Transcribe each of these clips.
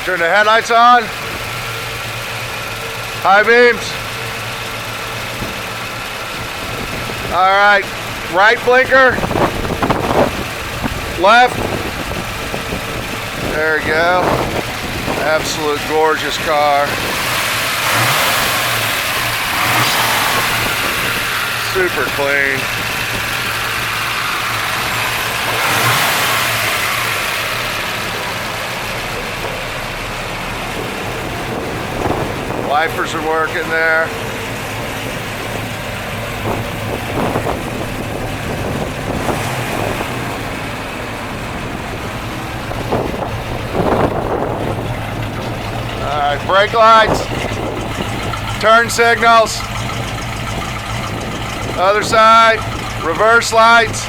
Turn the headlights on. High beams. All right, right blinker. Left. There we go. Absolute gorgeous car. Super clean. Wipers are working there. All right, brake lights, turn signals, other side, reverse lights,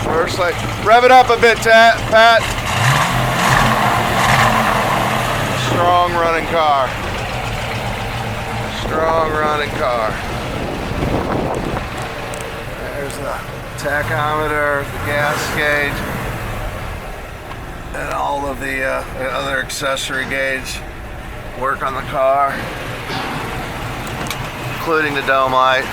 reverse light. Rev it up a bit, Pat. Strong running car. Strong running car. There's the tachometer, the gas gauge, and all of the other accessory gauge work on the car, including the dome light.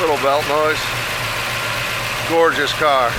Little belt noise. Gorgeous car.